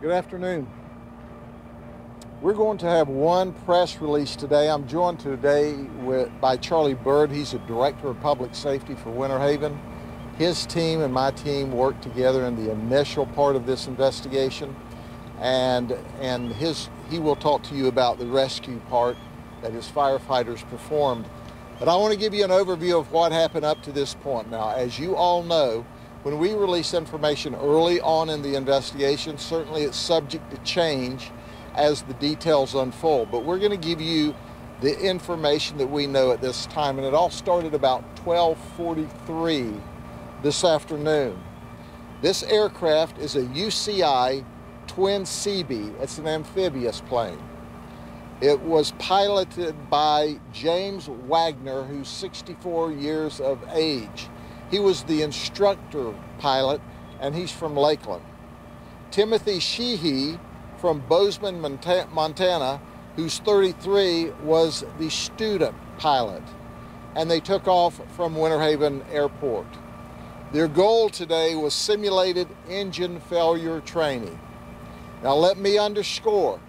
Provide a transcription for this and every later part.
Good afternoon. We're going to have one press release today. I'm joined today by Charlie Bird. He's the Director of Public Safety for Winter Haven. His team and my team worked together in the initial part of this investigation, and he will talk to you about the rescue part that his firefighters performed. But I want to give you an overview of what happened up to this point. Now, as you all know, when we release information early on in the investigation, certainly it's subject to change as the details unfold. But we're going to give you the information that we know at this time. And it all started about 12:43 this afternoon. This aircraft is a UCI Twin Seabee. It's an amphibious plane. It was piloted by James Wagner, who's 64 years of age. He was the instructor pilot, and he's from Lakeland. Timothy Sheehy from Bozeman, Montana, who's 33, was the student pilot, and they took off from Winter Haven Airport. Their goal today was simulated engine failure training. Now let me underscore,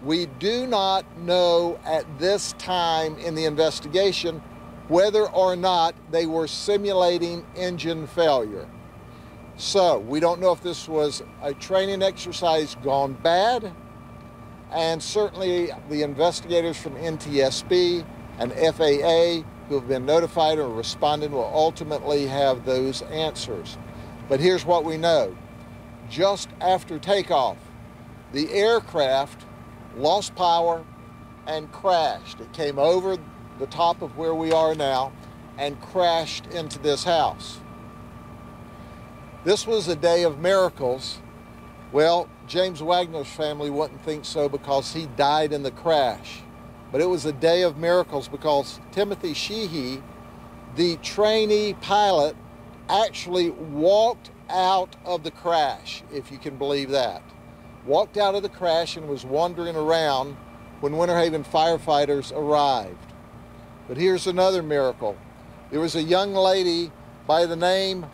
we do not know at this time in the investigation whether or not they were simulating engine failure. So we don't know if this was a training exercise gone bad, and certainly the investigators from NTSB and FAA who have been notified or responded will ultimately have those answers. But here's what we know. Just after takeoff, the aircraft lost power and crashed. It came over the top of where we are now and crashed into this house. This was a day of miracles. Well, James Wagner's family wouldn't think so because he died in the crash. But it was a day of miracles because Timothy Sheehy, the trainee pilot, actually walked out of the crash, if you can believe that. Walked out of the crash and was wandering around when Winter Haven firefighters arrived. But here's another miracle. There was a young lady by the name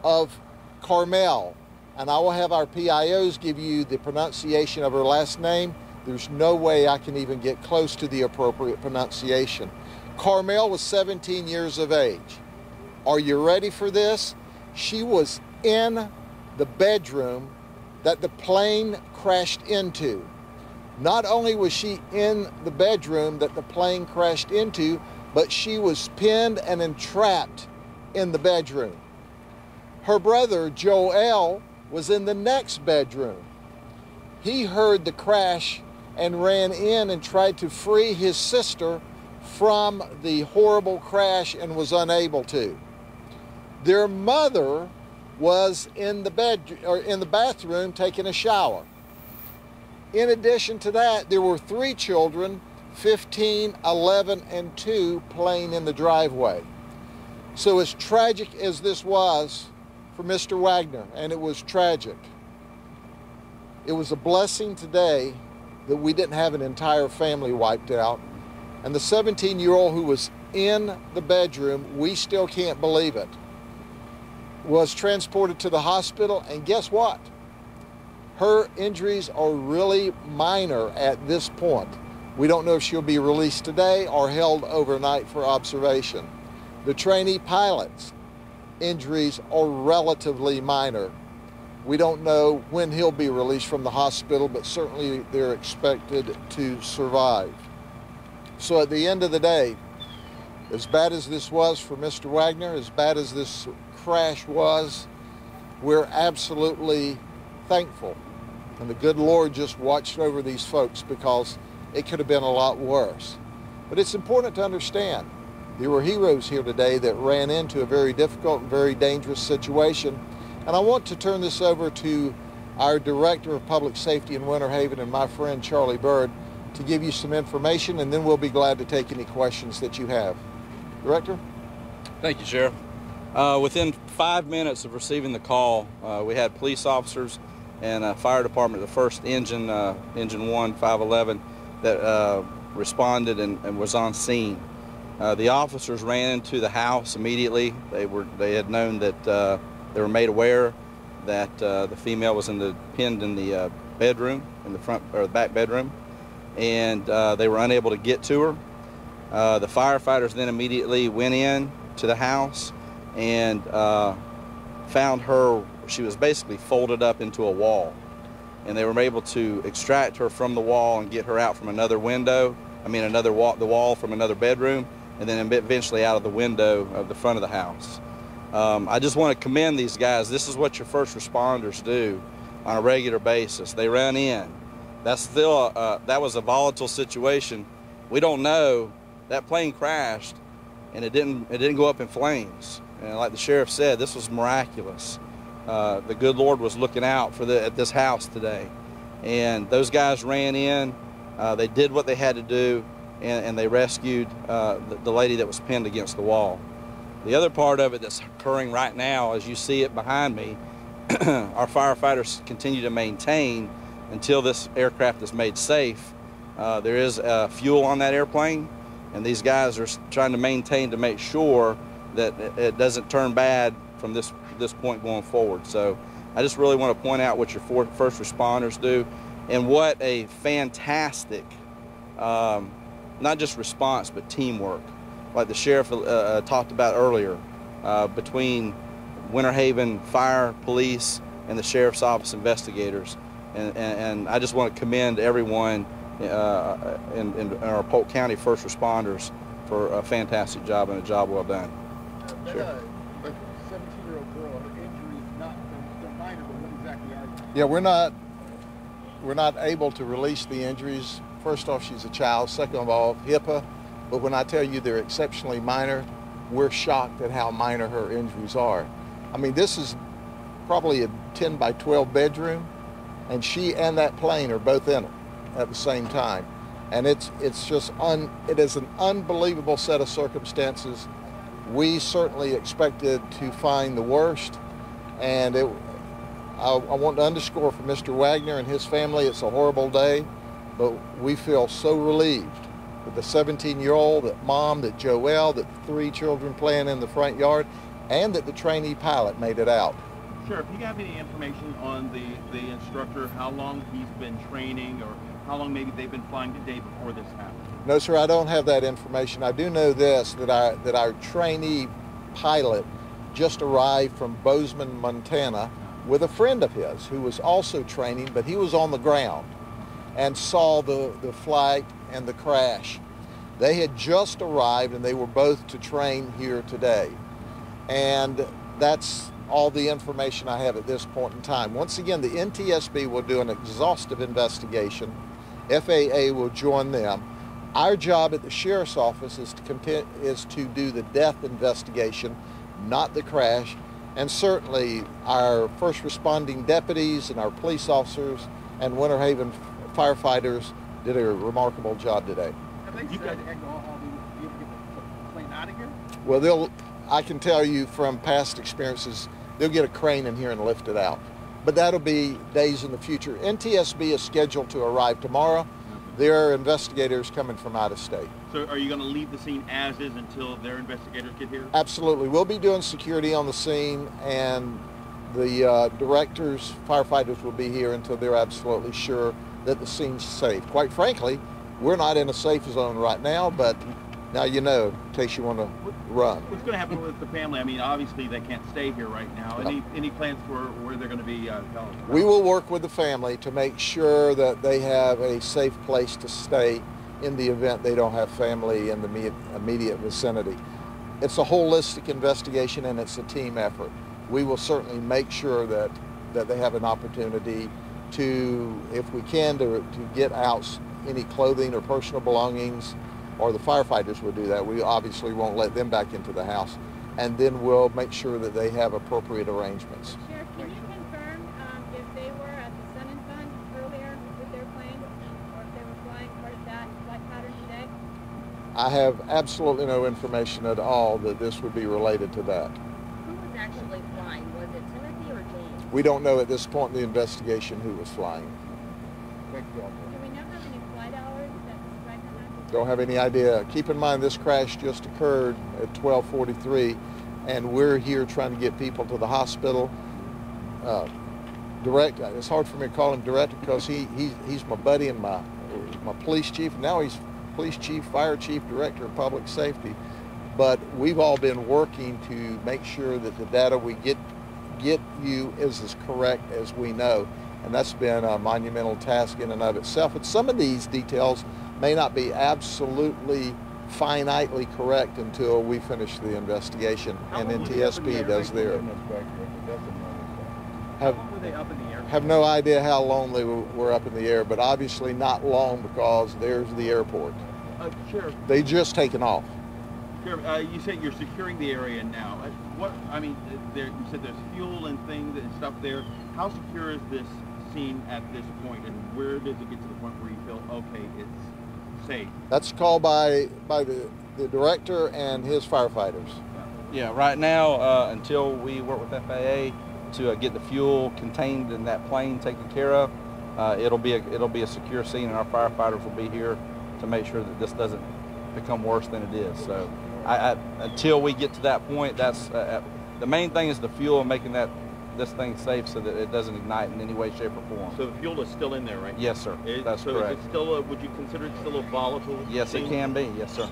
of Carmel, and I will have our PIOs give you the pronunciation of her last name. There's no way I can even get close to the appropriate pronunciation. Carmel was 17 years of age. Are you ready for this? She was in the bedroom that the plane crashed into. Not only was she in the bedroom that the plane crashed into, but she was pinned and entrapped in the bedroom. Her brother, Joel, was in the next bedroom. He heard the crash and ran in and tried to free his sister from the horrible crash and was unable to. Their mother was in the bathroom taking a shower. In addition to that, there were 3 children, 15, 11, and 2, playing in the driveway. So as tragic as this was for Mr. Wagner, and it was tragic, it was a blessing today that we didn't have an entire family wiped out. And the 17-year-old who was in the bedroom, we still can't believe it, was transported to the hospital, and guess what? Her injuries are really minor at this point. We don't know if she'll be released today or held overnight for observation. The trainee pilot's injuries are relatively minor. We don't know when he'll be released from the hospital, but certainly they're expected to survive. So at the end of the day, as bad as this was for Mr. Wagner, as bad as this crash was, we're absolutely thankful. And the good Lord just watched over these folks because it could have been a lot worse. But it's important to understand there were heroes here today that ran into a very difficult and very dangerous situation. And I want to turn this over to our Director of Public Safety in Winter Haven and my friend Charlie Bird to give you some information, and then we'll be glad to take any questions that you have. Director? Thank you, Sheriff. Within 5 minutes of receiving the call, we had police officers and a fire department, the first engine 1, 511, that responded and was on scene. The officers ran into the house immediately. They had known that they were made aware that the female was pinned in the bedroom, in the front or the back bedroom, and they were unable to get to her. The firefighters then immediately went in to the house and found her. She was basically folded up into a wall, and they were able to extract her from the wall and get her out from another window. The wall from another bedroom, and then eventually out of the window of the front of the house. I just want to commend these guys. This is what your first responders do on a regular basis. They run in. That's still that was a volatile situation. We don't know. That plane crashed, and it didn't go up in flames. And like the sheriff said, this was miraculous. The good Lord was looking out at this house today, and those guys ran in. They did what they had to do, and they rescued the lady that was pinned against the wall. The other part of it that's occurring right now, as you see it behind me, our firefighters continue to maintain until this aircraft is made safe. There is fuel on that airplane, and these guys are trying to maintain to make sure that it doesn't turn bad from this point going forward. So I just really want to point out what your first responders do, and what a fantastic, not just response, but teamwork, like the sheriff talked about earlier, between Winter Haven Fire, Police, and the Sheriff's Office investigators. And I just want to commend everyone in our Polk County first responders for a fantastic job and a job well done. Sure. A 17-year-old girl, her injuries, they're minor, but what exactly are they? Yeah, we're not able to release the injuries. First off, she's a child. Second of all, HIPAA. But when I tell you they're exceptionally minor, we're shocked at how minor her injuries are. I mean, this is probably a 10 by 12 bedroom, and she and that plane are both in it at the same time. And it is an unbelievable set of circumstances. We certainly expected to find the worst, and I want to underscore for Mr. Wagner and his family, it's a horrible day, but we feel so relieved that the 17-year-old, that mom, that Joelle, that 3 children playing in the front yard, and that the trainee pilot made it out. Sheriff, do you have any information on the instructor, how long he's been training, or how long maybe they've been flying the day before this happened? No, sir, I don't have that information. I do know this, that our trainee pilot just arrived from Bozeman, Montana, with a friend of his who was also training, but he was on the ground and saw the flight and the crash. They had just arrived, and they were both to train here today. And that's all the information I have at this point in time. Once again, the NTSB will do an exhaustive investigation. FAA will join them. Our job at the Sheriff's Office is to do the death investigation, not the crash. And certainly our first responding deputies and our police officers and Winter Haven firefighters did a remarkable job today. Have they said how they will get the plane out of here? Well, I can tell you from past experiences, they'll get a crane in here and lift it out. But that'll be days in the future. NTSB is scheduled to arrive tomorrow. There are investigators coming from out of state. So are you going to leave the scene as is until their investigators get here? Absolutely. We'll be doing security on the scene, and the directors, firefighters will be here until they're absolutely sure that the scene's safe. Quite frankly, we're not in a safe zone right now, but now you know, in case you want to run. What's going to happen with the family? I mean, obviously they can't stay here right now. Any plans for where they're going to be? We will work with the family to make sure that they have a safe place to stay in the event they don't have family in the immediate vicinity. It's a holistic investigation, and it's a team effort. We will certainly make sure that they have an opportunity to, if we can, to get out any clothing or personal belongings, or the firefighters will do that. We obviously won't let them back into the house, and then we'll make sure that they have appropriate arrangements. Sheriff, can you confirm if they were at the Sun and Fun earlier with their plane, or if they were flying part of that flight pattern today? I have absolutely no information at all that this would be related to that. Who was actually flying? Was it Timothy or James? We don't know at this point in the investigation who was flying. Thank you all. Do we know how many flight hours that this flight had? Don't have any idea. Keep in mind this crash just occurred at 12:43, and we're here trying to get people to the hospital, director. It's hard for me to call him director because he's my buddy and my police chief. Now he's police chief, fire chief, director of public safety. But we've all been working to make sure that the data we get you is as correct as we know. And that's been a monumental task in and of itself. And some of these details may not be absolutely finitely correct until we finish the investigation and NTSB does their. How long were they up in the air? Have no idea how long they were up in the air, but obviously not long because there's the airport. Sheriff, They just taken off. Sheriff, you said you're securing the area now. You said there's fuel and things and stuff there. How secure is this scene at this point, and where does it get to the point where you feel, okay, it's safe? That's called by the director and his firefighters. Yeah, right now, until we work with FAA to get the fuel contained in that plane taken care of, it'll be a secure scene, and our firefighters will be here to make sure that this doesn't become worse than it is. So, until we get to that point, that's the main thing is the fuel and making this thing safe so that it doesn't ignite in any way, shape, or form. So the fuel is still in there, right? Yes, sir. That's so correct. It's still would you consider it still a volatile? Yes, scene? it can be. Yes, sir.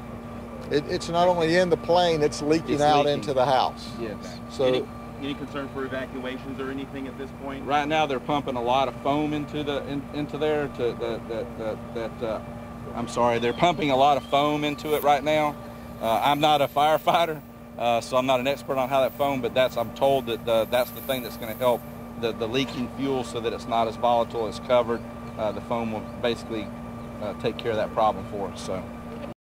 It's not only in the plane; it's leaking out into the house. Yes. So. Any concern for evacuations or anything at this point? Right now, they're pumping a lot of foam into there. I'm sorry, they're pumping a lot of foam into it right now. I'm not a firefighter, so I'm not an expert on how that foam, but I'm told that that's the thing that's going to help the leaking fuel so that it's not as volatile, it's covered. The foam will basically take care of that problem for us. So.